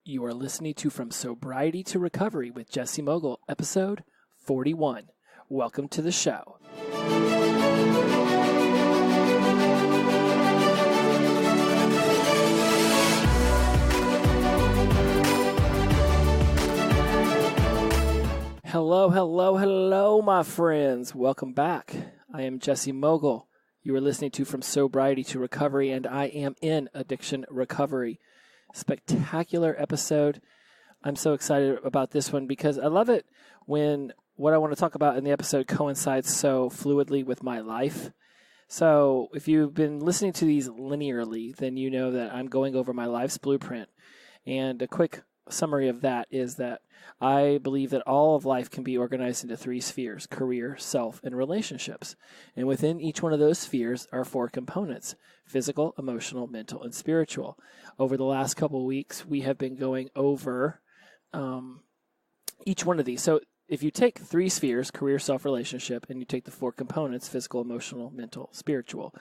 You are listening to From Sobriety to Recovery with Jesse Mogul, episode 41. Welcome to the show. Hello, my friends. Welcome back. I am Jesse Mogul. You are listening to From Sobriety to Recovery, and I am in addiction recovery. Spectacular episode. I'm so excited about this one because I love it when what I want to talk about in the episode coincides so fluidly with my life. So if you've been listening to these linearly, then you know that I'm going over my life's blueprint. And a quick summary of that is that I believe that all of life can be organized into three spheres: career, self, and relationships. And within each one of those spheres are four components: physical, emotional, mental, and spiritual. Over the last couple of weeks, we have been going over each one of these. So if you take three spheres, career, self, relationship, and you take the four components, physical, emotional, mental, spiritual,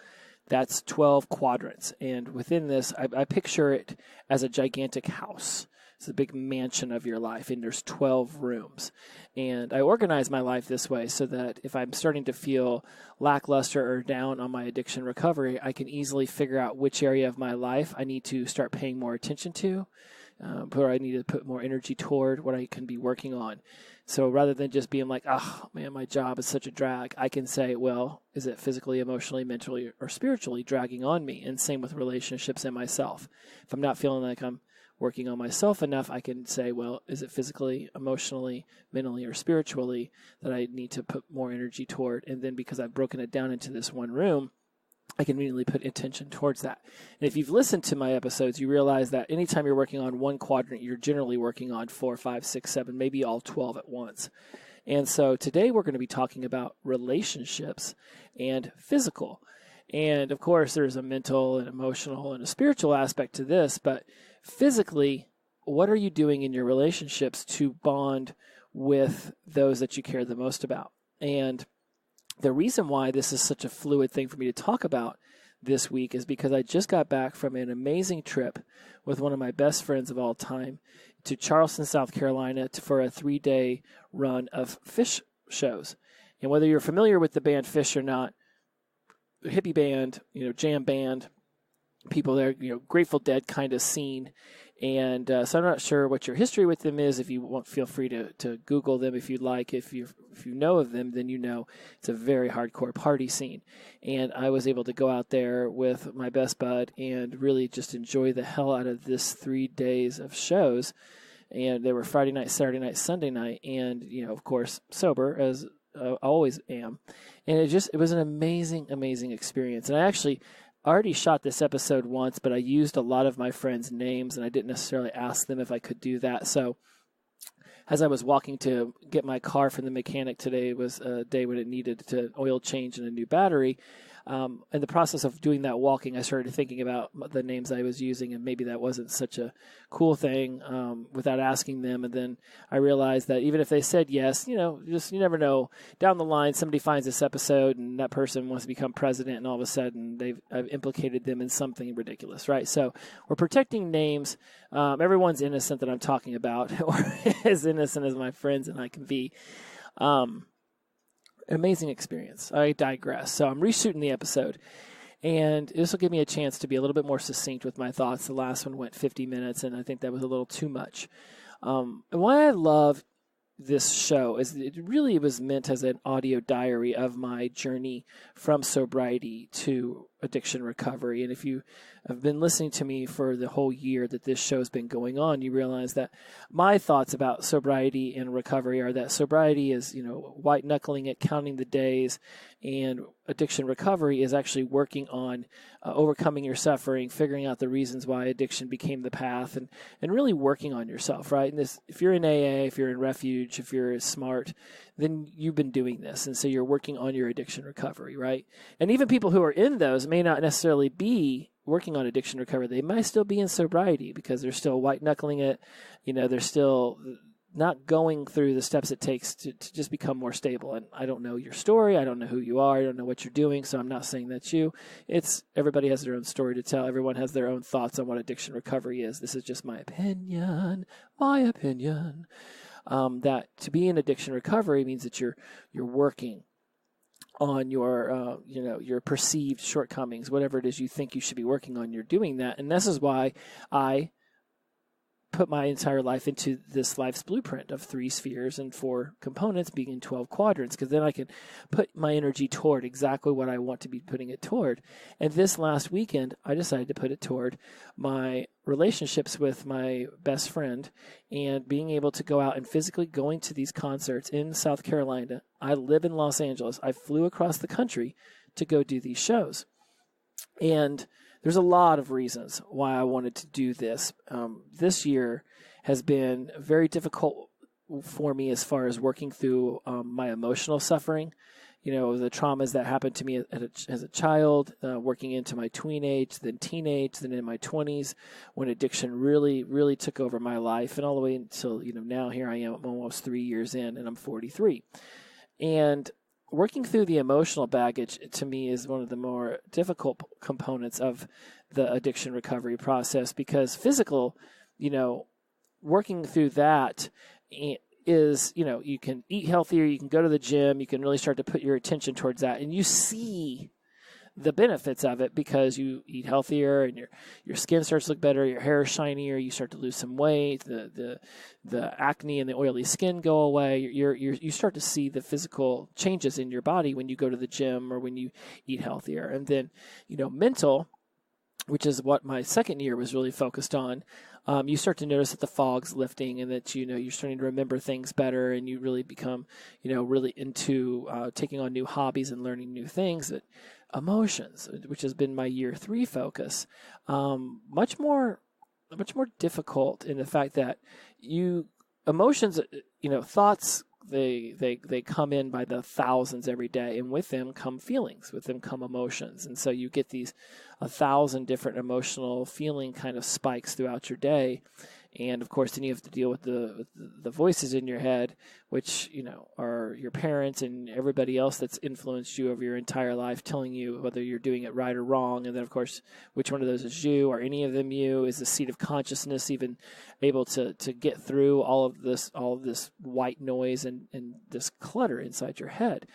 that's 12 quadrants. And within this, I picture it as a gigantic house. It's a big mansion of your life, and there's 12 rooms. And I organize my life this way so that if I'm starting to feel lackluster or down on my addiction recovery, I can easily figure out which area of my life I need to start paying more attention to, where I need to put more energy toward, what I can be working on. So rather than just being like, oh, man, my job is such a drag, I can say, well, is it physically, emotionally, mentally, or spiritually dragging on me? And same with relationships and myself. If I'm not feeling like I'm working on myself enough, I can say, well, is it physically, emotionally, mentally, or spiritually that I need to put more energy toward? And then because I've broken it down into this one room, I can immediately put attention towards that. And if you've listened to my episodes, you realize that anytime you're working on one quadrant, you're generally working on 4, 5, 6, 7, maybe all 12 at once. And so today we're going to be talking about relationships and physical. And of course, there's a mental and emotional and a spiritual aspect to this, but physically, what are you doing in your relationships to bond with those that you care the most about? And the reason why this is such a fluid thing for me to talk about this week is because I just got back from an amazing trip with one of my best friends of all time to Charleston, South Carolina for a 3-day run of Phish shows. And whether you're familiar with the band Phish or not, hippie band, jam band, people there, Grateful Dead kind of scene. And so I'm not sure what your history with them is. If you want, feel free to Google them if you'd like. If you know of them, then you know it's a very hardcore party scene. And I was able to go out there with my best bud and really just enjoy the hell out of this 3 days of shows. And they were Friday night, Saturday night, Sunday night, and of course sober as I always am. And it was an amazing experience. And I actually already shot this episode once, but I used a lot of my friends' names, and I didn't necessarily ask them if I could do that. So as I was walking to get my car from the mechanic today, was a day when it needed to oil change and a new battery. In the process of doing that walking, I started thinking about the names I was using, and maybe that wasn't such a cool thing without asking them. And then I realized that even if they said yes, just you never know. Down the line, somebody finds this episode, and that person wants to become president, and all of a sudden I've implicated them in something ridiculous, right? So we're protecting names. Everyone's innocent that I'm talking about, or as innocent as my friends and I can be. Amazing experience. I digress. So I'm reshooting the episode, and this will give me a chance to be a little bit more succinct with my thoughts. The last one went 50 minutes, and I think that was a little too much. And why I love this show is it really was meant as an audio diary of my journey from sobriety to addiction recovery. And if you have been listening to me for the whole year that this show's been going on, you realize that my thoughts about sobriety and recovery are that sobriety is, white knuckling it, counting the days, and addiction recovery is actually working on overcoming your suffering, figuring out the reasons why addiction became the path, and really working on yourself, right? And this, if you're in AA, if you're in Refuge, if you're smart, then you've been doing this. And so you're working on your addiction recovery, right? And even people who are in those may not necessarily be working on addiction recovery. They might still be in sobriety because they're still white knuckling it. They're still not going through the steps it takes to just become more stable. And I don't know your story. I don't know who you are. I don't know what you're doing. So I'm not saying that's you. It's everybody has their own story to tell. Everyone has their own thoughts on what addiction recovery is. This is just my opinion. That to be in addiction recovery means that you're working on your your perceived shortcomings, whatever it is you think you should be working on. You're doing that, and this is why I put my entire life into this life's blueprint of 3 spheres and 4 components being in 12 quadrants, because then I can put my energy toward exactly what I want to be putting it toward. And this last weekend, I decided to put it toward my relationships with my best friend and being able to go out and physically going to these concerts in South Carolina. I live in Los Angeles. I flew across the country to go do these shows. And there's a lot of reasons why I wanted to do this. This year has been very difficult for me as far as working through my emotional suffering. You know, the traumas that happened to me as a child, working into my tween age, then teenage, then in my 20s, when addiction really, really took over my life, and all the way until, now here I am, I'm almost 3 years in, and I'm 43. And working through the emotional baggage, to me, is one of the more difficult components of the addiction recovery process, because physical, working through that is, you can eat healthier, you can go to the gym, you can really start to put your attention towards that, and you see the benefits of it because you eat healthier and your skin starts to look better, your hair is shinier, you start to lose some weight, the acne and the oily skin go away. You start to see the physical changes in your body when you go to the gym or when you eat healthier. And then, mental, which is what my second year was really focused on, you start to notice that the fog's lifting and that, you're starting to remember things better, and you really become, really into taking on new hobbies and learning new things. That emotions, which has been my year 3 focus, much more difficult in the fact that emotions, thoughts, they come in by the thousands every day, and with them come feelings, with them come emotions. And so you get these 1,000 different emotional feeling kind of spikes throughout your day. And of course, then you have to deal with the voices in your head, which, are your parents and everybody else that's influenced you over your entire life, telling you whether you're doing it right or wrong. And then, of course, which one of those is you, or any of them you? Is the seat of consciousness even able to get through all of this white noise and this clutter inside your head?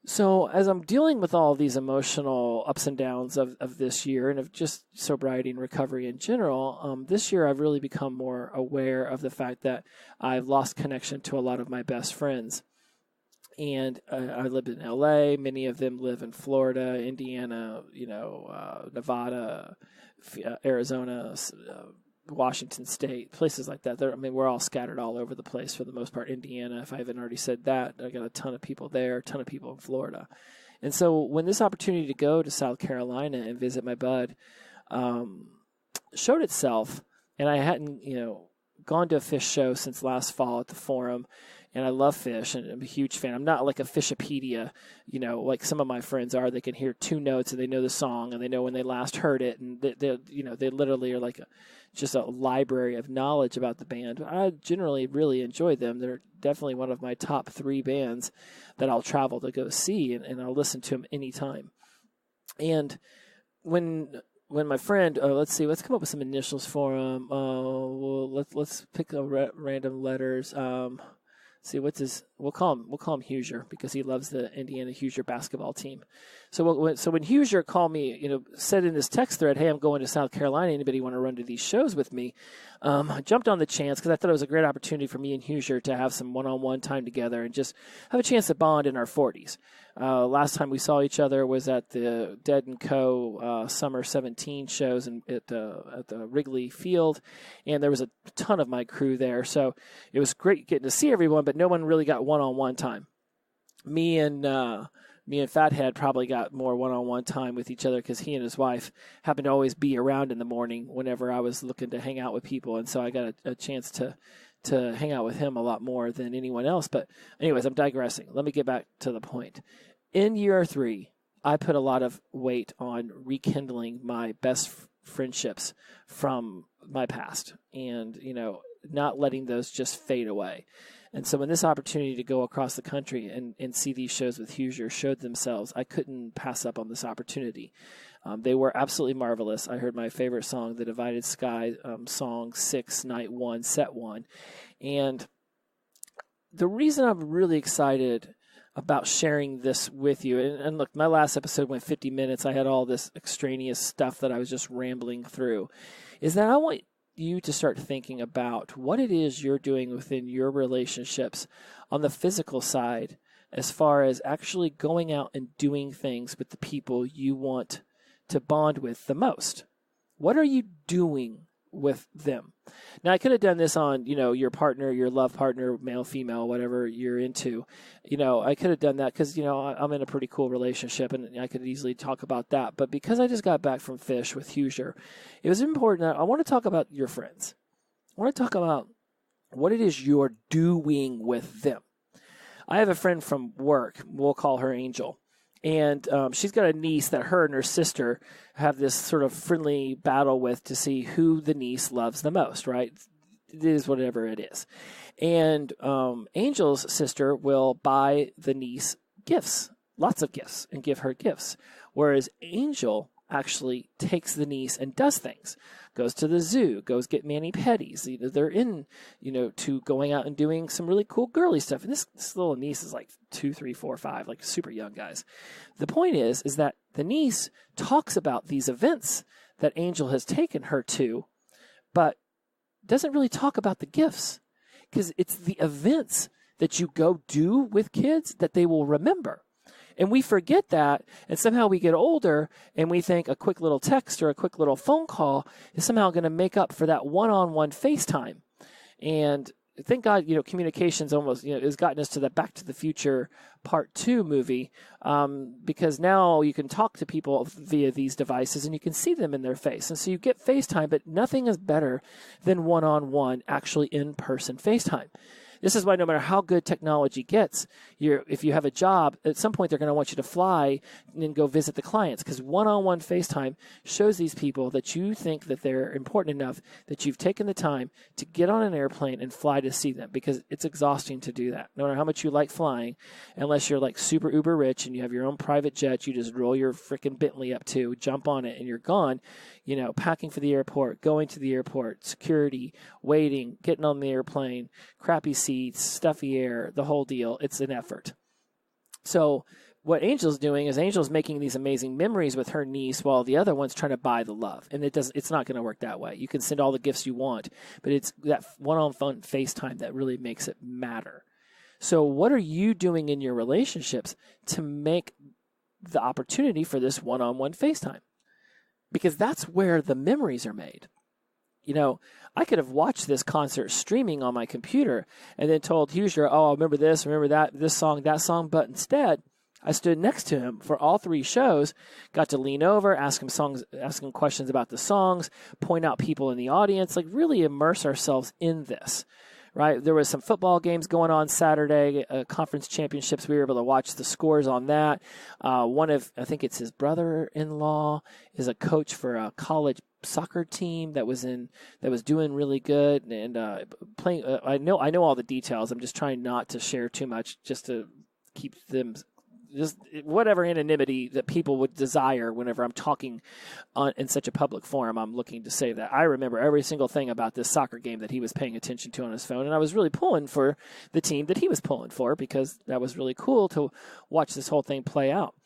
So as I'm dealing with all of these emotional ups and downs of this year, and of just sobriety and recovery in general, this year I've really become more aware of the fact that I've lost connection to a lot of my best friends. And I live in LA. Many of them live in Florida, Indiana, Nevada, Arizona, Washington State, places like that. We're all scattered all over the place for the most part. Indiana, if I haven't already said that, I got a ton of people there, a ton of people in Florida. And so when this opportunity to go to South Carolina and visit my bud showed itself, and I hadn't, gone to a Phish show since last fall at the Forum, and I love Phish, and I'm a huge fan. I'm not like a Fishopedia, like some of my friends are. They can hear 2 notes and they know the song and they know when they last heard it, and they literally are like just a library of knowledge about the band. I generally really enjoy them. They're definitely one of my top 3 bands that I'll travel to go see, and I'll listen to them anytime. And when my friend, let's come up with some initials for him. Let's pick random letters. See, we'll call him Hoosier, because he loves the Indiana Hoosier basketball team. So when Hoosier called me, said in this text thread, "Hey, I'm going to South Carolina. Anybody want to run to these shows with me?" I jumped on the chance because I thought it was a great opportunity for me and Hoosier to have some one-on-one time together and just have a chance to bond in our 40s. Last time we saw each other was at the Dead & Co. Summer 17 shows at the Wrigley Field, and there was a ton of my crew there. So it was great getting to see everyone, but no one really got one-on-one time. Me and Fathead probably got more one-on-one time with each other because he and his wife happened to always be around in the morning whenever I was looking to hang out with people, and so I got a chance to hang out with him a lot more than anyone else. But anyways, I'm digressing. Let me get back to the point. In year 3, I put a lot of weight on rekindling my best friendships from my past. And, not letting those just fade away. And so when this opportunity to go across the country and see these shows with Hoosier showed themselves, I couldn't pass up on this opportunity. They were absolutely marvelous. I heard my favorite song, The Divided Sky, song 6, night 1, set 1. And the reason I'm really excited about sharing this with you, and look, my last episode went 50 minutes. I had all this extraneous stuff that I was just rambling through, is that I want you to start thinking about what it is you're doing within your relationships on the physical side, as far as actually going out and doing things with the people you want to bond with the most. What are you doing with them? Now, I could have done this on, your partner, your love partner, male, female, whatever you're into. I could have done that because, I'm in a pretty cool relationship and I could easily talk about that. But because I just got back from Phish with Hoosier, it was important that I want to talk about your friends. I want to talk about what it is you're doing with them. I have a friend from work. We'll call her Angel. And she's got a niece that her and her sister have this sort of friendly battle with to see who the niece loves the most, right? It is whatever it is. And Angel's sister will buy the niece gifts, lots of gifts, and give her gifts. Whereas Angel actually takes the niece and does things. Goes to the zoo, goes get mani-pedis. They're in, to going out and doing some really cool girly stuff. And this little niece is like 2, 3, 4, 5, like super young guys. The point is that the niece talks about these events that Angel has taken her to, but doesn't really talk about the gifts, because it's the events that you go do with kids that they will remember. And we forget that, and somehow we get older, and we think a quick little text or a quick little phone call is somehow going to make up for that one-on-one FaceTime. And thank God, communications almost, has gotten us to the Back to the Future Part 2 movie, because now you can talk to people via these devices, and you can see them in their face. And so you get FaceTime, but nothing is better than one-on-one, actually in-person FaceTime. This is why no matter how good technology gets, if you have a job, at some point they're going to want you to fly and go visit the clients, because one-on-one FaceTime shows these people that you think that they're important enough that you've taken the time to get on an airplane and fly to see them, because it's exhausting to do that. No matter how much you like flying, unless you're like super uber rich and you have your own private jet, you just roll your freaking Bentley up to, jump on it, and you're gone. Packing for the airport, going to the airport, security, waiting, getting on the airplane, crappy seats, stuffy air, the whole deal. It's an effort. So what Angel's doing is Angel's making these amazing memories with her niece while the other one's trying to buy the love. And it's not going to work that way. You can send all the gifts you want, but it's that one-on-one FaceTime that really makes it matter. So what are you doing in your relationships to make the opportunity for this one-on-one FaceTime? Because that's where the memories are made. I could have watched this concert streaming on my computer and then told Hoosier, oh, I remember this, remember that, this song, that song. But instead, I stood next to him for all 3 shows, got to lean over, ask him questions about the songs, point out people in the audience, like really immerse ourselves in this. Right, there was some football games going on Saturday, conference championships. We were able to watch the scores on that. I think it's his brother-in-law is a coach for a college soccer team that was doing really good and playing. I know all the details. I'm just trying not to share too much, just to keep them. Just whatever anonymity that people would desire whenever I'm talking in such a public forum, I'm looking to say that I remember every single thing about this soccer game that he was paying attention to on his phone. And I was really pulling for the team that he was pulling for, because that was really cool to watch this whole thing play out.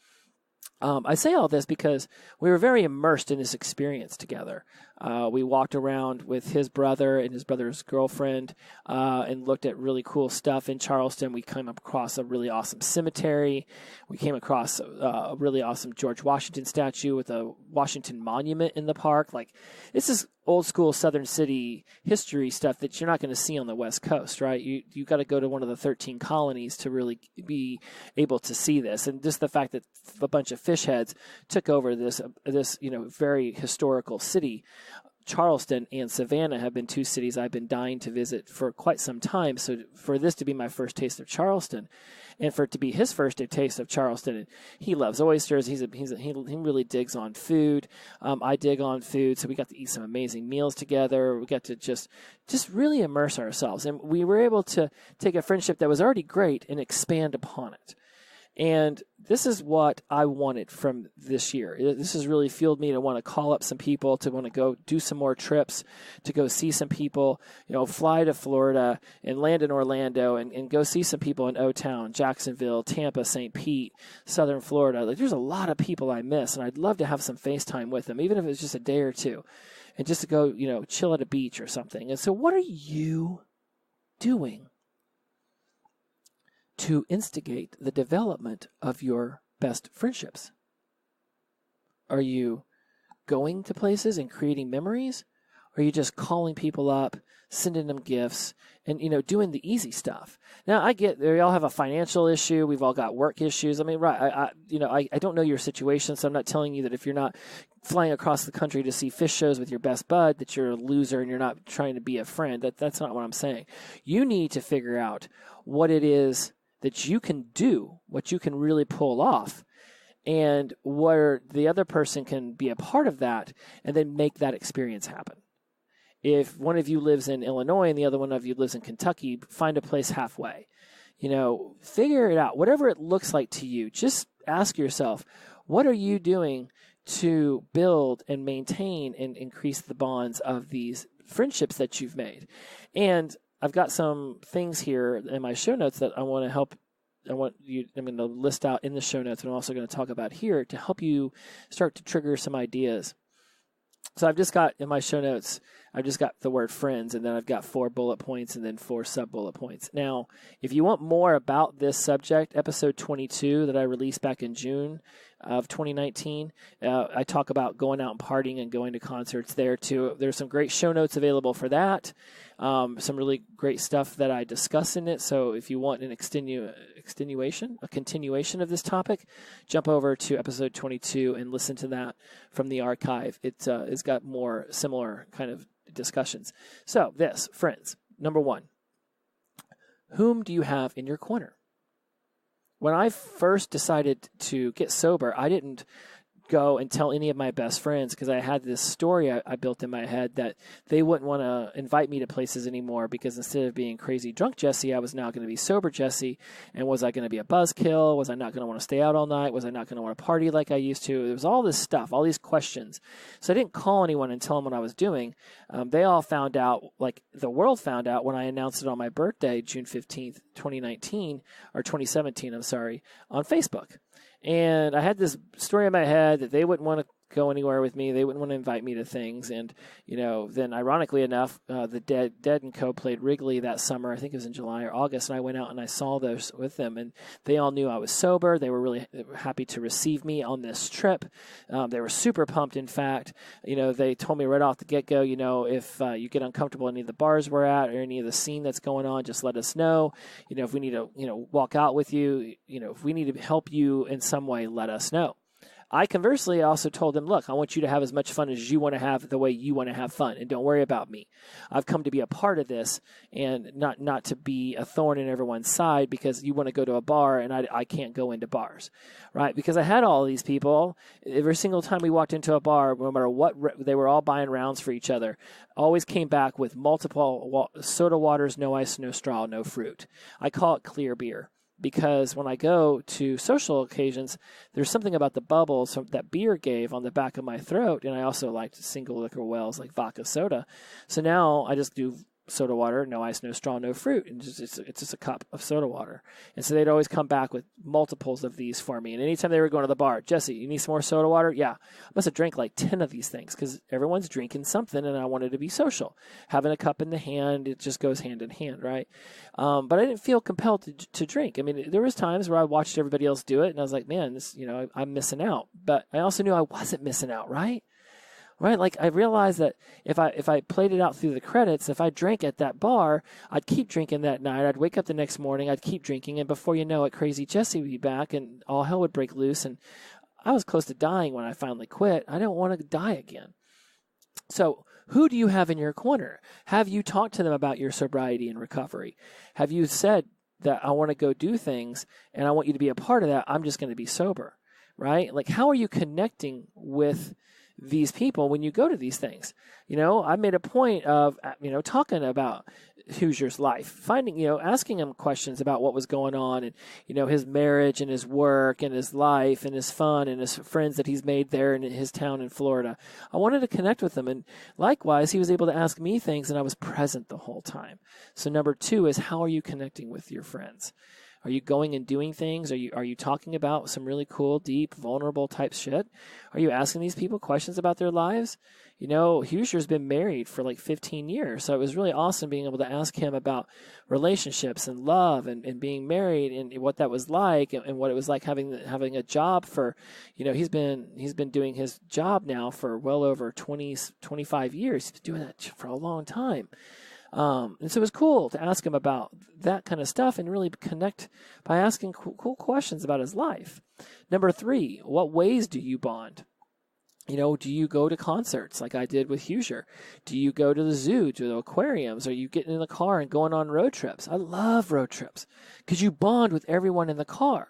I say all this because we were very immersed in this experience together. We walked around with his brother and his brother's girlfriend and looked at really cool stuff in Charleston. We came across a really awesome cemetery. We came across a really awesome George Washington statue with a Washington monument in the park. Like, this is old school Southern City history stuff that you're not going to see on the West Coast, right? You got to go to one of the 13 colonies to really be able to see this. And just the fact that a bunch of Phish heads took over this very historical city. Charleston and Savannah have been two cities I've been dying to visit for quite some time. So for this to be my first taste of Charleston, and for it to be his first taste of Charleston, he loves oysters. He really digs on food. I dig on food, so we got to eat some amazing meals together. We got to just really immerse ourselves, and we were able to take a friendship that was already great and expand upon it. And this is what I wanted from this year. This has really fueled me to want to call up some people, to want to go do some more trips, to go see some people, fly to Florida and land in Orlando and go see some people in O-Town, Jacksonville, Tampa, St. Pete, Southern Florida. Like, there's a lot of people I miss, and I'd love to have some FaceTime with them, even if it's just a day or two, and just to go, chill at a beach or something. And so what are you doing to instigate the development of your best friendships? Are you going to places and creating memories? Or are you just calling people up, sending them gifts, and, doing the easy stuff? Now, I get we all have a financial issue. We've all got work issues. I mean, right, I don't know your situation, so I'm not telling you that if you're not flying across the country to see Phish shows with your best bud, that you're a loser and you're not trying to be a friend. That's not what I'm saying. You need to figure out what it is that you can do, what you can really pull off, and where the other person can be a part of that, and then make that experience happen. If one of you lives in Illinois and the other one of you lives in Kentucky, find a place halfway. Figure it out. Whatever it looks like to you, just ask yourself, what are you doing to build and maintain and increase the bonds of these friendships that you've made? And I've got some things here in my show notes that I want to help. I'm going to list out in the show notes, and I'm also going to talk about here to help you start to trigger some ideas. So I've just got in my show notes, I've just got the word friends, and then I've got 4 bullet points and then 4 sub-bullet points. Now, if you want more about this subject, episode 22 that I released back in June of 2019, I talk about going out and partying and going to concerts there too. There's some great show notes available for that. Some really great stuff that I discuss in it. So if you want an continuation of this topic, jump over to episode 22 and listen to that from the archive. It's got more similar kind of discussions. So friends, number 1, whom do you have in your corner? When I first decided to get sober, I didn't go and tell any of my best friends because I had this story I built in my head that they wouldn't want to invite me to places anymore because instead of being crazy drunk Jesse, I was now going to be sober Jesse. And was I going to be a buzzkill? Was I not going to want to stay out all night? Was I not going to want to party like I used to? There was all this stuff, all these questions. So I didn't call anyone and tell them what I was doing. They all found out, like the world found out when I announced it on my birthday, June 15th, 2019, or 2017, I'm sorry, on Facebook. And I had this story in my head that they wouldn't want to go anywhere with me. They wouldn't want to invite me to things. And, then ironically enough, the Dead and Co. played Wrigley that summer. I think it was in July or August. And I went out and I saw those with them. And they all knew I was sober. They were really happy to receive me on this trip. They were super pumped, in fact. They told me right off the get-go, if you get uncomfortable in any of the bars we're at or any of the scene that's going on, just let us know. If we need to, walk out with you, if we need to help you in some way, let us know. I conversely also told them, look, I want you to have as much fun as you want to have the way you want to have fun, and don't worry about me. I've come to be a part of this and not to be a thorn in everyone's side because you want to go to a bar and I can't go into bars, right? Because I had all these people. Every single time we walked into a bar, no matter what, they were all buying rounds for each other, always came back with multiple soda waters, no ice, no straw, no fruit. I call it clear beer. Because when I go to social occasions, there's something about the bubbles that beer gave on the back of my throat, and I also liked single liquor wells like vodka soda. So now I just do soda water, no ice, no straw, no fruit, and it's just a cup of soda water. And so they'd always come back with multiples of these for me. And anytime they were going to the bar, Jesse, you need some more soda water? Yeah. I must have drank like 10 of these things because everyone's drinking something, and I wanted to be social. Having a cup in the hand, it just goes hand in hand, right? But I didn't feel compelled to drink. I mean, there was times where I watched everybody else do it, and I was like, man, this, I'm missing out. But I also knew I wasn't missing out, right? Right, like I realized that if I played it out through the credits, if I drank at that bar, I'd keep drinking that night. I'd wake up the next morning, I'd keep drinking, and before you know it, Crazy Jesse would be back, and all hell would break loose. And I was close to dying when I finally quit. I don't want to die again. So Who do you have in your corner? Have you talked to them about your sobriety and recovery? Have you said that I want to go do things and I want you to be a part of that? I'm just going to be sober, right? Like, how are you connecting with these people when you go to these things? I made a point of, talking about Hoosier's life, finding, asking him questions about what was going on and, his marriage and his work and his life and his fun and his friends that he's made there in his town in Florida. I wanted to connect with him. And likewise, he was able to ask me things and I was present the whole time. So number 2 is, how are you connecting with your friends? Are you going and doing things? Are you talking about some really cool, deep, vulnerable type shit? Are you asking these people questions about their lives? Hoosier's been married for like 15 years, so it was really awesome being able to ask him about relationships and love and being married and what that was like and what it was like having a job for, he's been doing his job now for well over 25 years. He's been doing that for a long time. And so it was cool to ask him about that kind of stuff and really connect by asking cool questions about his life. Number 3, what ways do you bond? Do you go to concerts like I did with Hoosier? Do you go to the zoo, to the aquariums? Are you getting in the car and going on road trips? I love road trips because you bond with everyone in the car.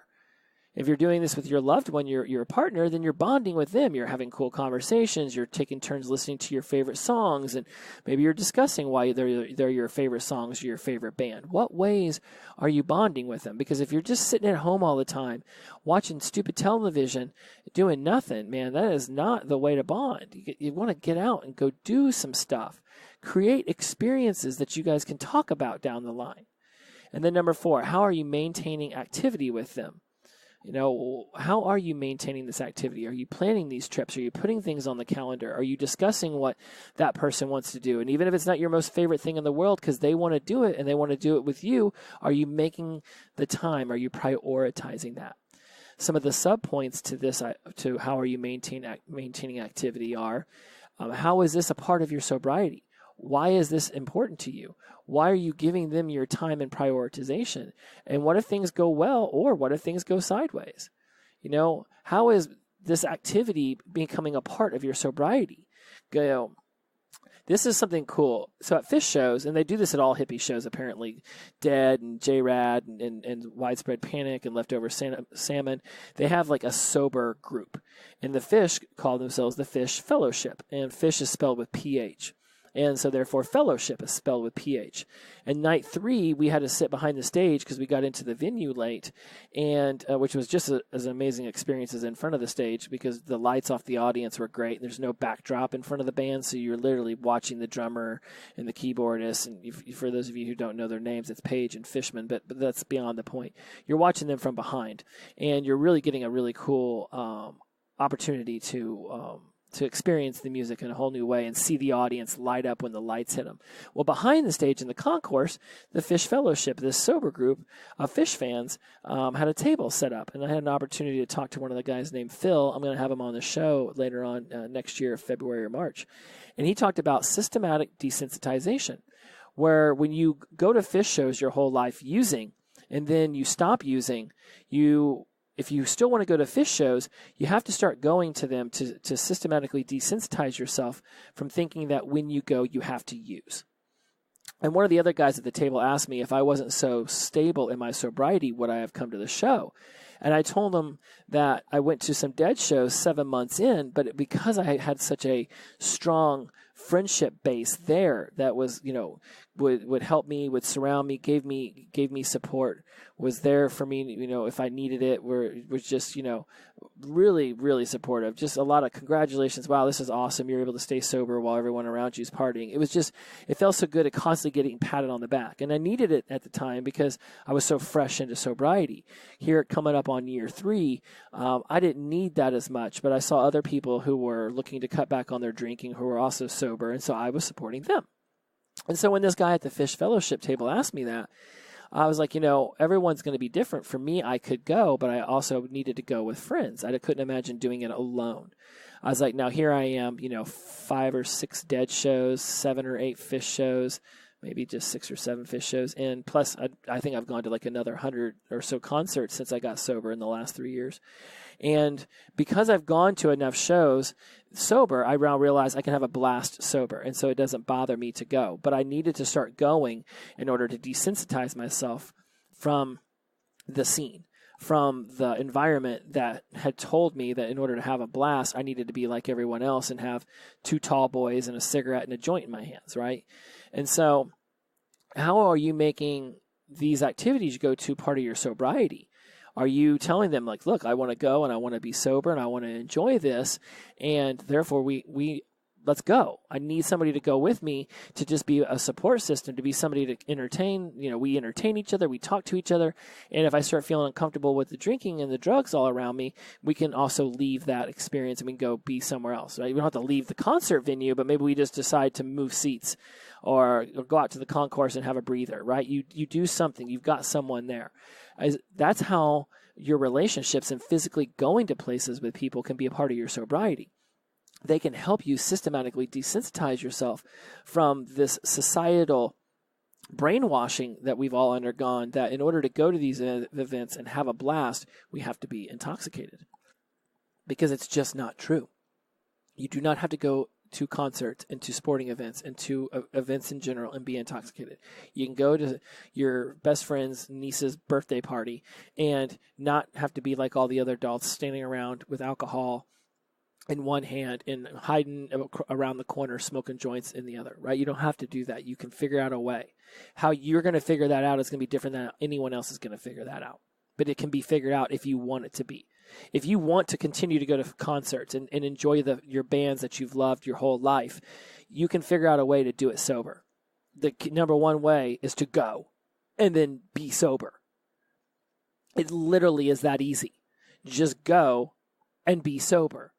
If you're doing this with your loved one, your partner, then you're bonding with them. You're having cool conversations. You're taking turns listening to your favorite songs, and maybe you're discussing why they're your favorite songs or your favorite band. What ways are you bonding with them? Because if you're just sitting at home all the time, watching stupid television, doing nothing, man, that is not the way to bond. You want to get out and go do some stuff. Create experiences that you guys can talk about down the line. And then number 4, how are you maintaining activity with them? How are you maintaining this activity? Are you planning these trips? Are you putting things on the calendar? Are you discussing what that person wants to do? And even if it's not your most favorite thing in the world because they want to do it and they want to do it with you, are you making the time? Are you prioritizing that? Some of the sub-points to this, to how are you maintaining activity are, how is this a part of your sobriety? Why is this important to you? Why are you giving them your time and prioritization? And what if things go well, or what if things go sideways? How is this activity becoming a part of your sobriety? This is something cool. So at Phish shows, and they do this at all hippie shows apparently, Dead and J-Rad and Widespread Panic and Leftover Salmon, they have like a sober group. And the Phish call themselves the Phish Fellowship. And Phish is spelled with PH. And so, therefore, fellowship is spelled with PH. And night 3, we had to sit behind the stage because we got into the venue late, and which was just as amazing experience as in front of the stage because the lights off the audience were great. There's no backdrop in front of the band, so you're literally watching the drummer and the keyboardist. And for those of you who don't know their names, it's Page and Fishman, but that's beyond the point. You're watching them from behind, and you're really getting a really cool opportunity to experience the music in a whole new way and see the audience light up when the lights hit them. Well, behind the stage in the concourse, the Phish Fellowship, this sober group of Phish fans, had a table set up, and I had an opportunity to talk to one of the guys named Phil. I'm going to have him on the show later on next year, February or March. And he talked about systematic desensitization, where when you go to Phish shows your whole life using, and then you stop using, if you still want to go to Phish shows, you have to start going to them to systematically desensitize yourself from thinking that when you go, you have to use. And one of the other guys at the table asked me if I wasn't so stable in my sobriety, would I have come to the show? And I told him that I went to some Dead shows 7 months in, but because I had such a strong friendship base there that was, would help me, would surround me, gave me support, was there for me, if I needed it, was just, really, really supportive. Just a lot of congratulations. Wow, this is awesome. You're able to stay sober while everyone around you is partying. It felt so good at constantly getting patted on the back. And I needed it at the time because I was so fresh into sobriety. Here, coming up on year 3, I didn't need that as much, but I saw other people who were looking to cut back on their drinking who were also sober, and so I was supporting them. And so when this guy at the Phish Fellowship table asked me that, I was like, everyone's going to be different. For me, I could go, but I also needed to go with friends. I couldn't imagine doing it alone. I was like, now here I am, 5 or 6 Dead shows, 7 or 8 Phish shows, maybe just 6 or 7 Phish shows in. Plus, I think I've gone to like another 100 or so concerts since I got sober in the last 3 years. And because I've gone to enough shows sober, I now realize I can have a blast sober. And so it doesn't bother me to go. But I needed to start going in order to desensitize myself from the scene, from the environment that had told me that in order to have a blast, I needed to be like everyone else and have 2 tall boys and a cigarette and a joint in my hands, right? And so how are you making these activities you go to part of your sobriety? Are you telling them like, look, I want to go and I want to be sober and I want to enjoy this, and therefore we let's go. I need somebody to go with me to just be a support system, to be somebody to entertain. We entertain each other, we talk to each other, and if I start feeling uncomfortable with the drinking and the drugs all around me, we can also leave that experience and we can go be somewhere else, right? We don't have to leave the concert venue, but maybe we just decide to move seats or go out to the concourse and have a breather, right? You do something. You've got someone there. That's how your relationships and physically going to places with people can be a part of your sobriety. They can help you systematically desensitize yourself from this societal brainwashing that we've all undergone, that in order to go to these events and have a blast, we have to be intoxicated. Because it's just not true. You do not have to go to concerts and to sporting events and to events in general and be intoxicated. You can go to your best friend's niece's birthday party and not have to be like all the other adults standing around with alcohol in one hand and hiding around the corner smoking joints in the other, right? You don't have to do that. You can figure out a way. How you're going to figure that out is going to be different than anyone else is going to figure that out. But it can be figured out if you want it to be. If you want to continue to go to concerts and enjoy your bands that you've loved your whole life, you can figure out a way to do it sober. The number one way is to go and then be sober. It literally is that easy. Just go and be sober.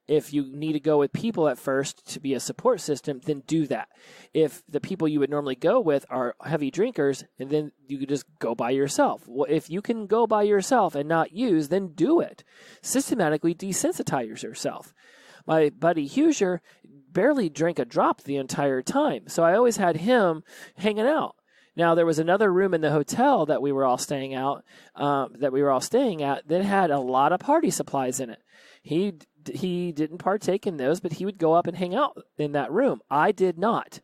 If you need to go with people at first to be a support system, then do that. If the people you would normally go with are heavy drinkers, and then you could just go by yourself. Well, if you can go by yourself and not use, then do it. Systematically desensitize yourself. My buddy Husier barely drank a drop the entire time, so I always had him hanging out. Now, there was another room in the hotel that we were all staying at that had a lot of party supplies in it. He didn't partake in those, but he would go up and hang out in that room. I did not.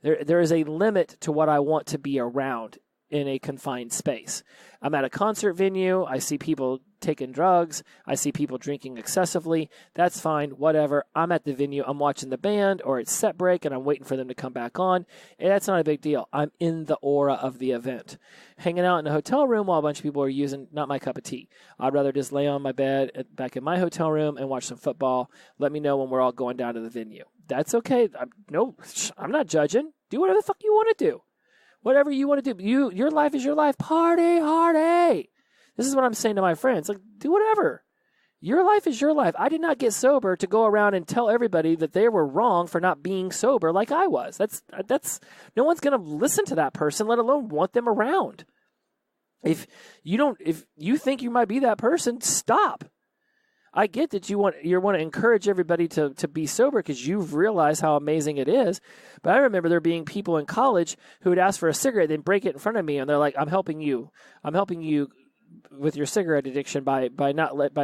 There is a limit to what I want to be around in a confined space. I'm at a concert venue. I see people taking drugs. I see people drinking excessively. That's fine, whatever. I'm at the venue. I'm watching the band, or it's set break, and I'm waiting for them to come back on. And that's not a big deal. I'm in the aura of the event. Hanging out in a hotel room while a bunch of people are using, not my cup of tea. I'd rather just lay on my bed back in my hotel room and watch some football. Let me know when we're all going down to the venue. That's okay. I'm not judging. Do whatever the fuck you want to do. Whatever you want to do. Your life is your life. Party hardy. This is what I'm saying to my friends. Like, do whatever. Your life is your life. I did not get sober to go around and tell everybody that they were wrong for not being sober like I was. That's no one's going to listen to that person, let alone want them around. If you think you might be that person, stop. I get that you want to encourage everybody to be sober because you've realized how amazing it is. But I remember there being people in college who would ask for a cigarette, then break it in front of me, and they're like, I'm helping you with your cigarette addiction by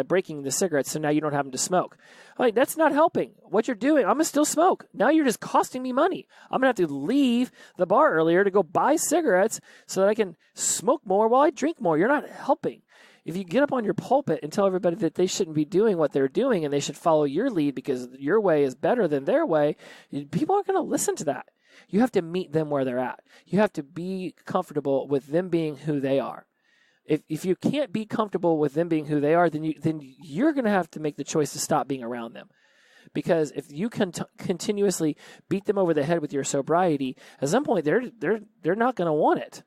breaking the cigarettes, so now you don't have them to smoke. I'm like, that's not helping. What you're doing, I'm going to still smoke. Now you're just costing me money. I'm going to have to leave the bar earlier to go buy cigarettes so that I can smoke more while I drink more. You're not helping. If you get up on your pulpit and tell everybody that they shouldn't be doing what they're doing and they should follow your lead because your way is better than their way, people aren't going to listen to that. You have to meet them where they're at. You have to be comfortable with them being who they are. If you can't be comfortable with them being who they are, then you're going to have to make the choice to stop being around them. Because if you can continuously beat them over the head with your sobriety, at some point they're not going to want it.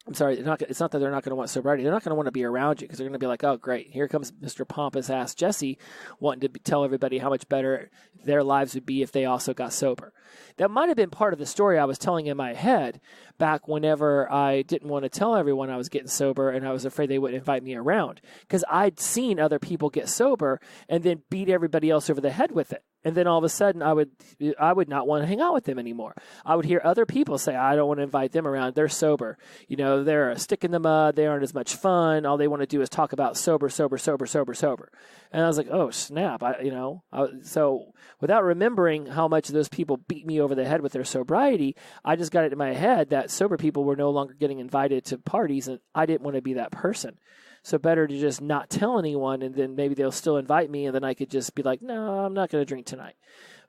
I'm sorry, it's not that they're not going to want sobriety. They're not going to want to be around you because they're going to be like, oh, great, here comes Mr. Pompous-ass Jesse wanting to tell everybody how much better their lives would be if they also got sober. That might have been part of the story I was telling in my head back whenever I didn't want to tell everyone I was getting sober and I was afraid they wouldn't invite me around because I'd seen other people get sober and then beat everybody else over the head with it. And then all of a sudden, I would not want to hang out with them anymore. I would hear other people say, I don't want to invite them around. They're sober. They're a stick in the mud. They aren't as much fun. All they want to do is talk about sober. And I was like, oh, snap. So without remembering how much those people beat me over the head with their sobriety, I just got it in my head that sober people were no longer getting invited to parties, and I didn't want to be that person. So better to just not tell anyone, and then maybe they'll still invite me, and then I could just be like, no, I'm not going to drink tonight.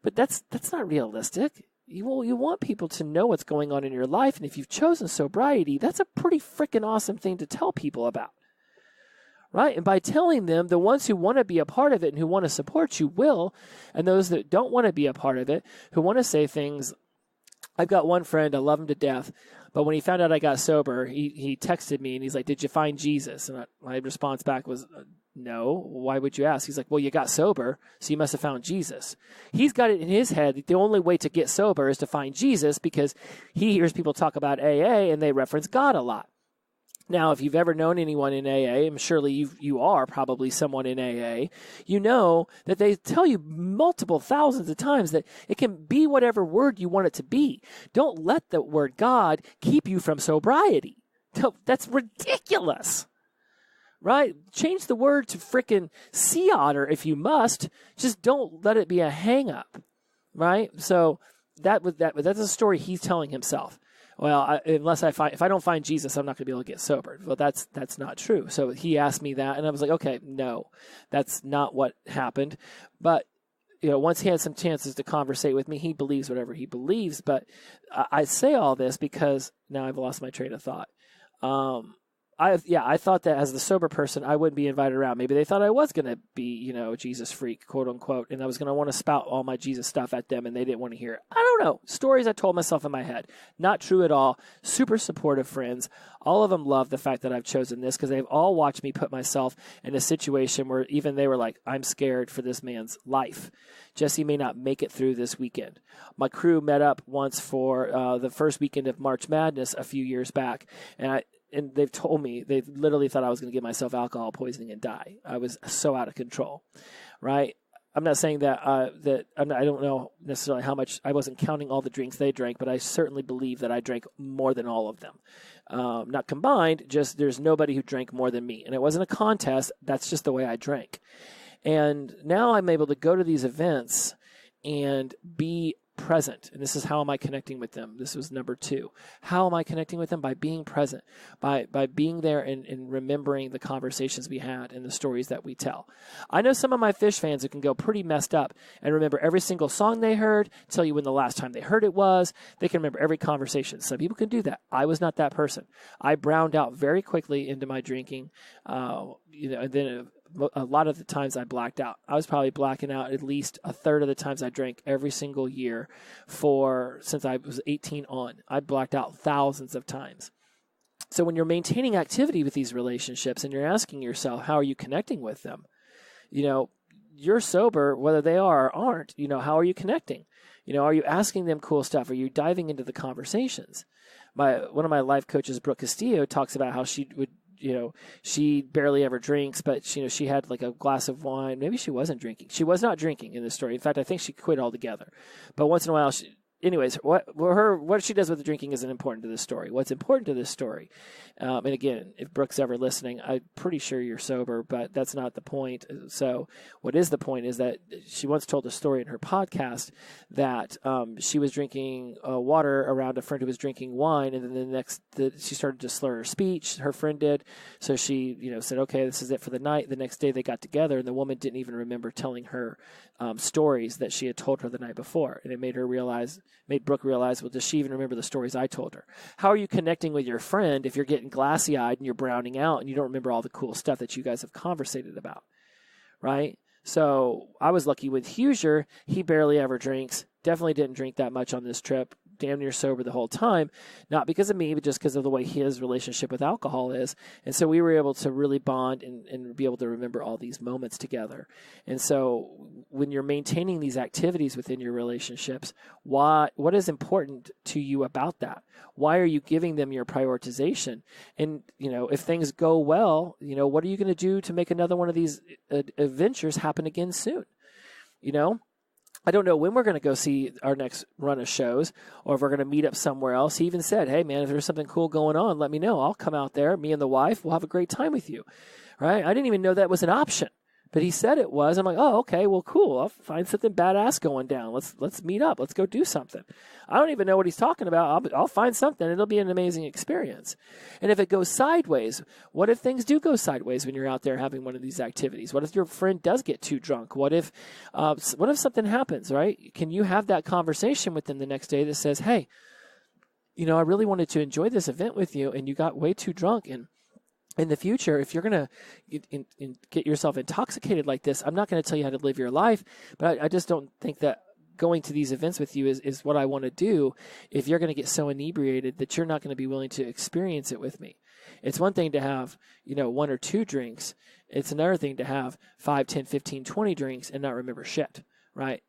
But that's not realistic. You want people to know what's going on in your life, and if you've chosen sobriety, that's a pretty freaking awesome thing to tell people about, right? And by telling them, the ones who want to be a part of it and who want to support you will, and those that don't want to be a part of it, who want to say things. I've got one friend, I love him to death, but when he found out I got sober, he texted me and he's like, did you find Jesus? And my response back was, no. Why would you ask? He's like, well, you got sober, so you must have found Jesus. He's got it in his head that the only way to get sober is to find Jesus because he hears people talk about AA and they reference God a lot. Now, if you've ever known anyone in AA, and surely you are probably someone in AA, you know that they tell you multiple thousands of times that it can be whatever word you want it to be. Don't let the word God keep you from sobriety. That's ridiculous, right? Change the word to frickin' sea otter if you must. Just don't let it be a hang-up, right? So that's a story he's telling himself. Well, if I don't find Jesus, I'm not going to be able to get sober. Well, that's not true. So he asked me that, and I was like, okay, no, that's not what happened. But once he had some chances to conversate with me, he believes whatever he believes. But I say all this because now I've lost my train of thought. I thought that as the sober person, I wouldn't be invited around. Maybe they thought I was going to be, a Jesus freak, quote unquote, and I was going to want to spout all my Jesus stuff at them, and they didn't want to hear it. I don't know. Stories I told myself in my head. Not true at all. Super supportive friends. All of them love the fact that I've chosen this because they've all watched me put myself in a situation where even they were like, I'm scared for this man's life. Jesse may not make it through this weekend. My crew met up once for the first weekend of March Madness a few years back, and they've told me, they literally thought I was going to give myself alcohol poisoning and die. I was so out of control, right? I'm not saying that I don't know necessarily how much. I wasn't counting all the drinks they drank, but I certainly believe that I drank more than all of them. Not combined, just there's nobody who drank more than me. And it wasn't a contest. That's just the way I drank. And now I'm able to go to these events and be present. And this is how am I connecting with them? This was number 2. How am I connecting with them? By being present, by being there and remembering the conversations we had and the stories that we tell. I know some of my Phish fans who can go pretty messed up and remember every single song they heard, tell you when the last time they heard it was. They can remember every conversation. Some people can do that. I was not that person. I browned out very quickly into my drinking, and then a lot of the times I blacked out. I was probably blacking out at least a third of the times I drank every single year since I was 18 on. I blacked out thousands of times. So when you're maintaining activity with these relationships and you're asking yourself, how are you connecting with them? You're sober, whether they are or aren't, how are you connecting? Are you asking them cool stuff? Are you diving into the conversations? One of my life coaches, Brooke Castillo, talks about how she would, she barely ever drinks, but she had like a glass of wine. Maybe she wasn't drinking. She was not drinking in this story. In fact, I think she quit altogether. But once in a while, anyways, what she does with the drinking isn't important to this story. What's important to this story, and again, if Brooke's ever listening, I'm pretty sure you're sober, but that's not the point. So what is the point is that she once told a story in her podcast that she was drinking water around a friend who was drinking wine, and then she started to slur her speech. Her friend did. So she said, okay, this is it for the night. The next day they got together, and the woman didn't even remember telling her stories that she had told her the night before, and it made Brooke realize, well, does she even remember the stories I told her? How are you connecting with your friend if you're getting glassy-eyed and you're browning out and you don't remember all the cool stuff that you guys have conversated about, right? So I was lucky with Husier. He barely ever drinks. Definitely didn't drink that much on this trip. Damn near sober the whole time, not because of me, but just because of the way his relationship with alcohol is. And so we were able to really bond and be able to remember all these moments together. And so when you're maintaining these activities within your relationships, what is important to you about that? Why are you giving them your prioritization? And, if things go well, what are you going to do to make another one of these adventures happen again soon? I don't know when we're going to go see our next run of shows or if we're going to meet up somewhere else. He even said, hey, man, if there's something cool going on, let me know. I'll come out there. Me and the wife, we'll have a great time with you. Right? I didn't even know that was an option. But he said it was. I'm like, oh, okay, well, cool. I'll find something badass going down. Let's meet up. Let's go do something. I don't even know what he's talking about. I'll find something. It'll be an amazing experience. And if it goes sideways, what if things do go sideways when you're out there having one of these activities? What if your friend does get too drunk? What if something happens, right? Can you have that conversation with them the next day that says, hey, I really wanted to enjoy this event with you, and you got way too drunk, and in the future, if you're going to get yourself intoxicated like this, I'm not going to tell you how to live your life, but I just don't think that going to these events with you is what I want to do if you're going to get so inebriated that you're not going to be willing to experience it with me. It's one thing to have, 1 or 2 drinks. It's another thing to have 5, 10, 15, 20 drinks and not remember shit, right?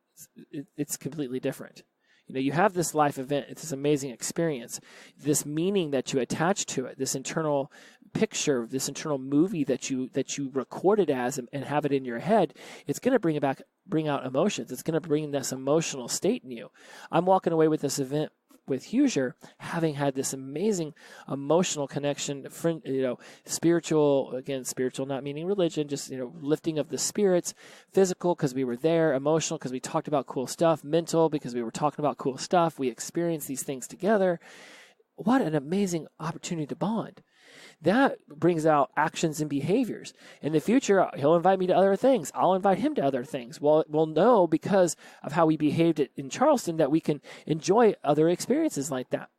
It's completely different. You have this life event. It's this amazing experience, this meaning that you attach to it, this internal picture, this internal movie that you record it as and have it in your head. It's going to bring out emotions. It's going to bring this emotional state in you. I'm walking away with this event with Hoosier, having had this amazing emotional connection, spiritual, not meaning religion, just, lifting of the spirits, physical because we were there, emotional because we talked about cool stuff, mental because we were talking about cool stuff. We experienced these things together. What an amazing opportunity to bond. That brings out actions and behaviors. In the future, he'll invite me to other things. I'll invite him to other things. Well, we'll know because of how we behaved in Charleston that we can enjoy other experiences like that.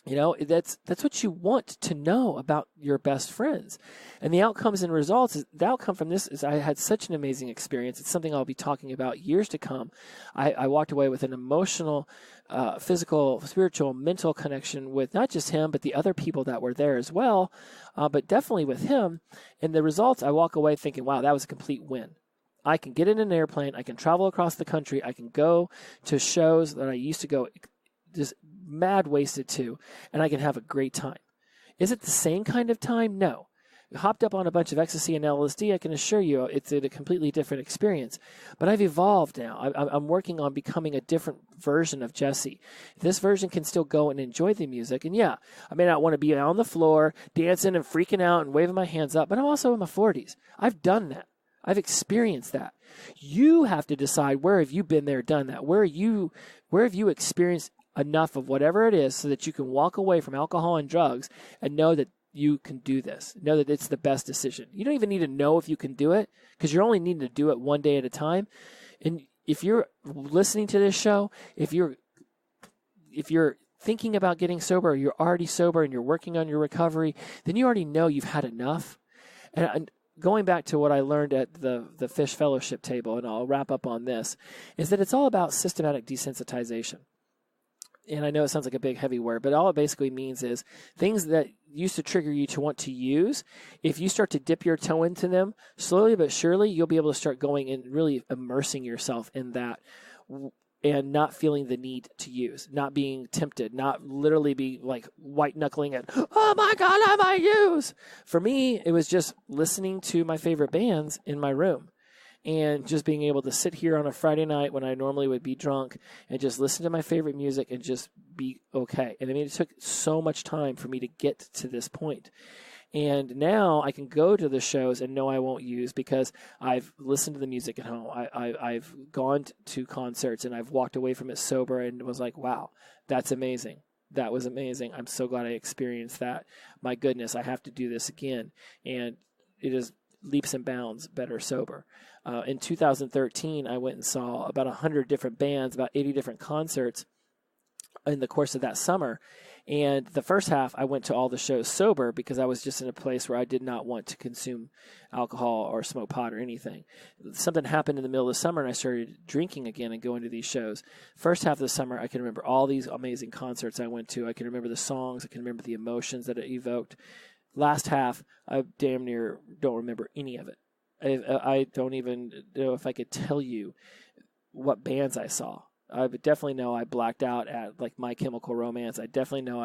That's what you want to know about your best friends. And the outcomes and results, the outcome from this is I had such an amazing experience. It's something I'll be talking about years to come. I walked away with an emotional, physical, spiritual, mental connection with not just him, but the other people that were there as well, but definitely with him. And the results, I walk away thinking, wow, that was a complete win. I can get in an airplane. I can travel across the country. I can go to shows that I used to go just mad wasted to, and I can have a great time. Is it the same kind of time? No. Hopped up on a bunch of ecstasy and LSD, I can assure you it's a completely different experience. But I've evolved now. I'm working on becoming a different version of Jesse. This version can still go and enjoy the music. And yeah, I may not want to be on the floor dancing and freaking out and waving my hands up, but I'm also in my 40s. I've done that. I've experienced that. You have to decide, where have you been there, done that? Where have you experienced enough of whatever it is so that you can walk away from alcohol and drugs and know that you can do this, know that it's the best decision. You don't even need to know if you can do it because you're only needing to do it one day at a time. And if you're listening to this show, if you're thinking about getting sober, or you're already sober and you're working on your recovery, then you already know you've had enough. And going back to what I learned at the Phish fellowship table, and I'll wrap up on this, is that it's all about systematic desensitization. And I know it sounds like a big, heavy word, but all it basically means is things that used to trigger you to want to use, if you start to dip your toe into them, slowly but surely, you'll be able to start going and really immersing yourself in that and not feeling the need to use, not being tempted, not literally be like white knuckling it. Oh my God, I might use. For me, it was just listening to my favorite bands in my room. And just being able to sit here on a Friday night when I normally would be drunk and just listen to my favorite music and just be okay. And I mean, it took so much time for me to get to this point. And now I can go to the shows and know I won't use because I've listened to the music at home. I've gone to concerts and I've walked away from it sober and was like, wow, that's amazing. That was amazing. I'm so glad I experienced that. My goodness, I have to do this again. And it is leaps and bounds better sober. In 2013, I went and saw about 100 different bands, about 80 different concerts in the course of that summer. And the first half, I went to all the shows sober because I was just in a place where I did not want to consume alcohol or smoke pot or anything. Something happened in the middle of the summer, and I started drinking again and going to these shows. First half of the summer, I can remember all these amazing concerts I went to. I can remember the songs. I can remember the emotions that it evoked. Last half, I damn near don't remember any of it. I don't even know if I could tell you what bands I saw. I definitely know I blacked out at like My Chemical Romance. I definitely know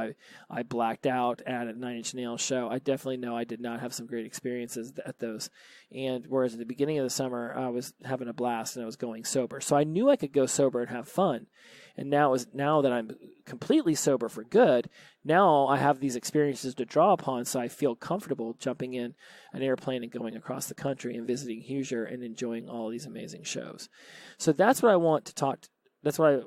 I blacked out at a Nine Inch Nails show. I definitely know I did not have some great experiences at those. And whereas at the beginning of the summer, I was having a blast and I was going sober. So I knew I could go sober and have fun. And now that I'm completely sober for good, now I have these experiences to draw upon, so I feel comfortable jumping in an airplane and going across the country and visiting Hoosier and enjoying all these amazing shows. So that's what I want to talk. That's what I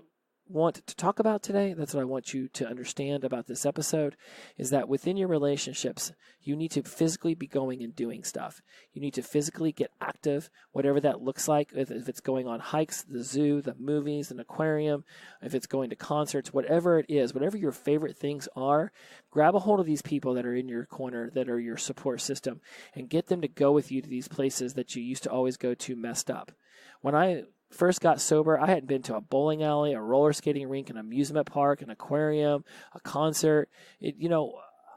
want to talk about today. That's what I want you to understand about this episode, is that within your relationships, you need to physically be going and doing stuff. You need to physically get active, whatever that looks like. If it's going on hikes, the zoo, the movies, an aquarium, if it's going to concerts, whatever it is, whatever your favorite things are, grab a hold of these people that are in your corner, that are your support system, and get them to go with you to these places that you used to always go to messed up. When I first got sober, I hadn't been to a bowling alley, a roller skating rink, an amusement park, an aquarium, a concert.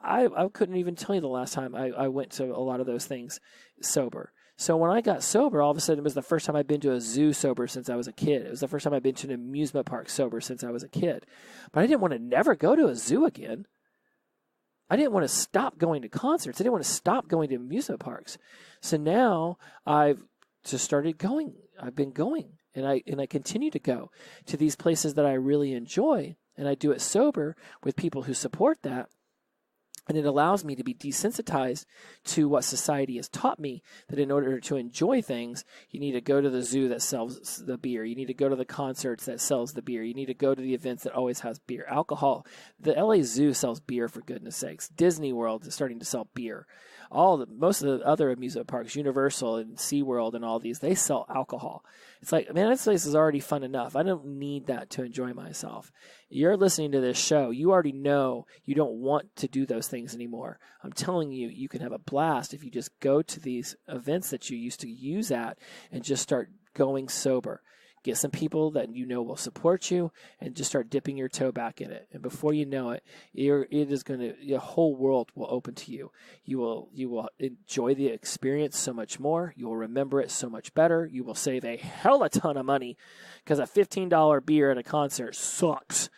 I couldn't even tell you the last time I went to a lot of those things sober. So when I got sober, all of a sudden it was the first time I'd been to a zoo sober since I was a kid. It was the first time I'd been to an amusement park sober since I was a kid. But I didn't want to never go to a zoo again. I didn't want to stop going to concerts. I didn't want to stop going to amusement parks. So now I've just started going. I've been going. And I continue to go to these places that I really enjoy, and I do it sober with people who support that. And it allows me to be desensitized to what society has taught me, that in order to enjoy things, you need to go to the zoo that sells the beer. You need to go to the concerts that sells the beer. You need to go to the events that always has beer. Alcohol. The LA Zoo sells beer, for goodness sakes. Disney World is starting to sell beer. Most of the other amusement parks, Universal and SeaWorld and all these, they sell alcohol. It's like, man, this place is already fun enough. I don't need that to enjoy myself. You're listening to this show. You already know you don't want to do those things anymore. I'm telling you, you can have a blast if you just go to these events that you used to use at and just start going sober. Get some people that you know will support you, and just start dipping your toe back in it. And before you know it, your whole world will open to you. You will enjoy the experience so much more. You will remember it so much better. You will save a hell of a ton of money, because a $15 beer at a concert sucks.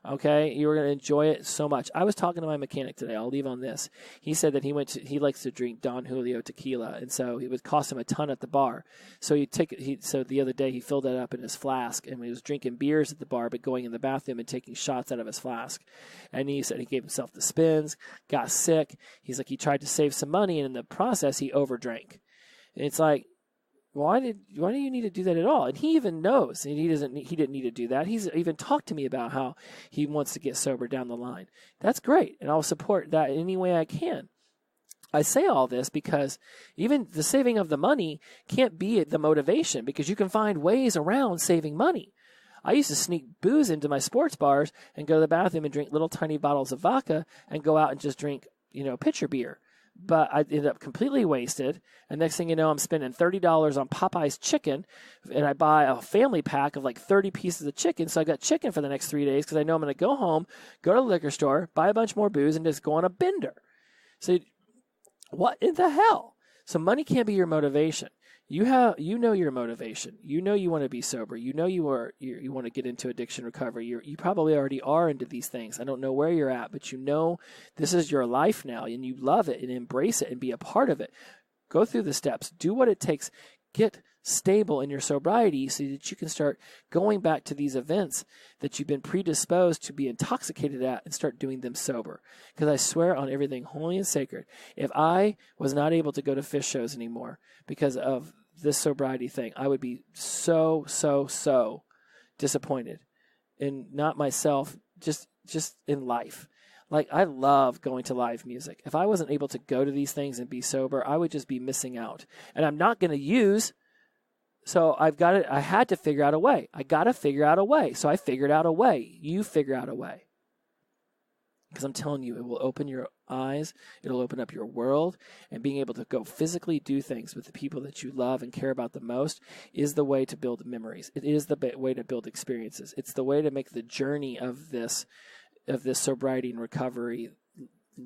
Okay, you're going to enjoy it so much. I was talking to my mechanic today. I'll leave on this. He said that he likes to drink Don Julio tequila, and so it would cost him a ton at the bar. So so the other day he filled that up in his flask, and he was drinking beers at the bar, but going in the bathroom and taking shots out of his flask. And he said he gave himself the spins, got sick. He's like, he tried to save some money, and in the process he overdrank. And it's like, why do you need to do that at all? And he even knows, and he didn't need to do that. He's even talked to me about how he wants to get sober down the line. That's great, and I'll support that any way I can. I say all this because even the saving of the money can't be the motivation, because you can find ways around saving money. I used to sneak booze into my sports bars and go to the bathroom and drink little tiny bottles of vodka and go out and just drink, pitcher beer. But I ended up completely wasted. And next thing you know, I'm spending $30 on Popeye's chicken. And I buy a family pack of like 30 pieces of chicken. So I got chicken for the next 3 days, because I know I'm going to go home, go to the liquor store, buy a bunch more booze, and just go on a bender. So what in the hell? So money can't be your motivation. You know your motivation. You know you want to be sober. You know you want to get into addiction recovery. You probably already are into these things. I don't know where you're at, but you know this is your life now, and you love it and embrace it and be a part of it. Go through the steps. Do what it takes. Get stable in your sobriety so that you can start going back to these events that you've been predisposed to be intoxicated at, and start doing them sober. Because I swear on everything holy and sacred, if I was not able to go to Phish shows anymore because of this sobriety thing, I would be so disappointed in not myself, just in life. Like, I love going to live music. If I wasn't able to go to these things and be sober, I would just be missing out. And I'm not going to use, so I had to figure out a way. I got to figure out a way. So I figured out a way. You figure out a way. Because I'm telling you, it will open your eyes. It'll open up your world. And being able to go physically do things with the people that you love and care about the most is the way to build memories. It is the way to build experiences. It's the way to make the journey of this sobriety and recovery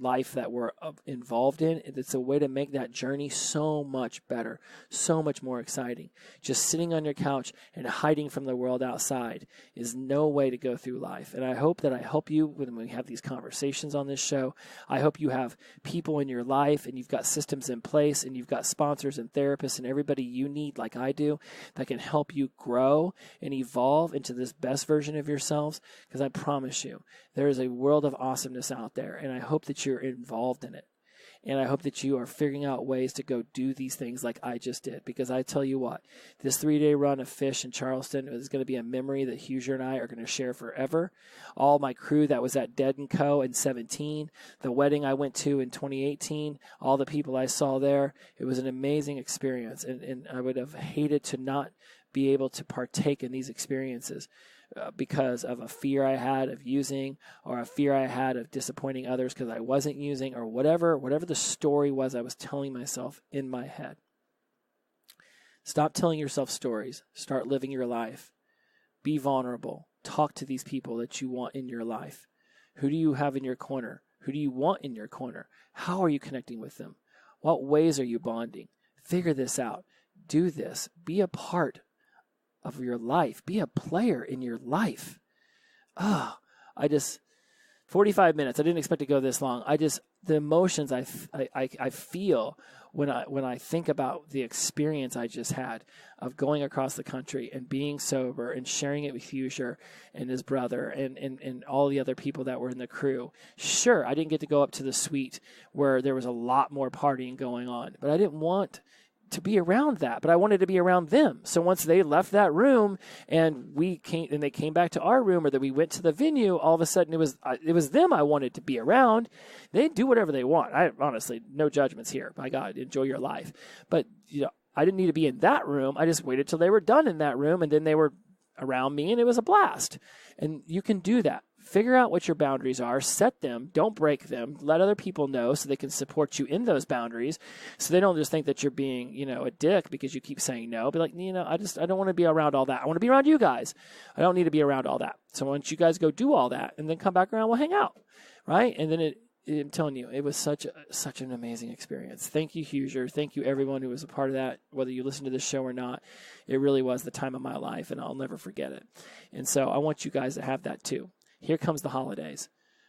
life that we're involved in. It's a way to make that journey so much better, so much more exciting. Just sitting on your couch and hiding from the world outside is no way to go through life. And I hope that I help you when we have these conversations on this show. I hope you have people in your life and you've got systems in place and you've got sponsors and therapists and everybody you need, like I do, that can help you grow and evolve into this best version of yourselves. Because I promise you, there is a world of awesomeness out there, and I hope that you're involved in it. And I hope that you are figuring out ways to go do these things like I just did. Because I tell you what, this 3-day run of Phish in Charleston is going to be a memory that Huger and I are going to share forever. All my crew that was at Dead & Co. in 2017, the wedding I went to in 2018, all the people I saw there, it was an amazing experience. And I would have hated to not be able to partake in these experiences. Because of a fear I had of using, or a fear I had of disappointing others because I wasn't using, or whatever the story was I was telling myself in my head. Stop telling yourself stories. Start living your life. Be vulnerable. Talk to these people that you want in your life. Who do you have in your corner? Who do you want in your corner? How are you connecting with them? What ways are you bonding? Figure this out. Do this. Be a part of your life. Be a player in your life. 45 minutes. I didn't expect to go this long. The emotions I feel when I think about the experience I just had of going across the country and being sober and sharing it with Huger and his brother and all the other people that were in the crew. Sure, I didn't get to go up to the suite where there was a lot more partying going on, but I didn't want to be around that, but I wanted to be around them. So once they left that room and they came back to our room, or that we went to the venue, all of a sudden it was them I wanted to be around. They do whatever they want. I honestly, no judgments here. My God, enjoy your life. But I didn't need to be in that room. I just waited till they were done in that room, and then they were around me, and it was a blast. And you can do that. Figure out what your boundaries are, set them, don't break them, let other people know so they can support you in those boundaries, so they don't just think that you're being, a dick because you keep saying no. Be like, I don't want to be around all that. I want to be around you guys. I don't need to be around all that. So once you guys go do all that and then come back around, we'll hang out, right? And then I'm telling you, it was such an amazing experience. Thank you, Huger. Thank you, everyone who was a part of that, whether you listen to this show or not. It really was the time of my life, and I'll never forget it. And so I want you guys to have that too. Here comes the holidays,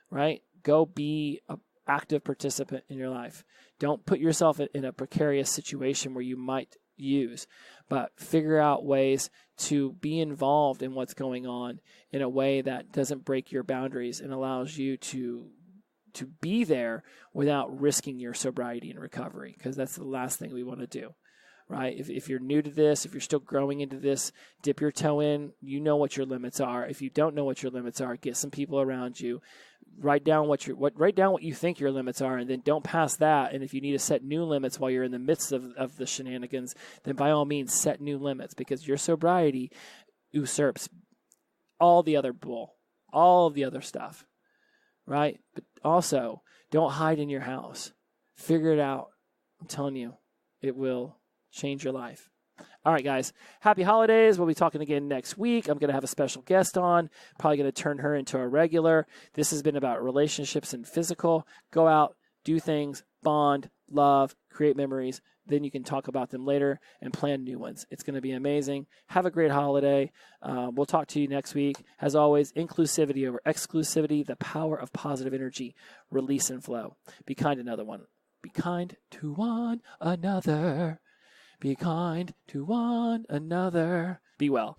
right? Go be an active participant in your life. Don't put yourself in a precarious situation where you might use, but figure out ways to be involved in what's going on in a way that doesn't break your boundaries and allows you to be there without risking your sobriety and recovery, because that's the last thing we want to do. Right? If you're new to this, if you're still growing into this, dip your toe in. You know what your limits are. If you don't know what your limits are, get some people around you. Write down what you think your limits are, and then don't pass that. And if you need to set new limits while you're in the midst of the shenanigans, then by all means set new limits, because your sobriety usurps all the other bull, all the other stuff. Right? But also, don't hide in your house. Figure it out. I'm telling you, it will change your life. All right, guys. Happy holidays. We'll be talking again next week. I'm going to have a special guest on. Probably going to turn her into a regular. This has been about relationships and physical. Go out, do things, bond, love, create memories. Then you can talk about them later and plan new ones. It's going to be amazing. Have a great holiday. We'll talk to you next week. As always, inclusivity over exclusivity, the power of positive energy, release and flow. Be kind to another one. Be kind to one another. Be kind to one another. Be well.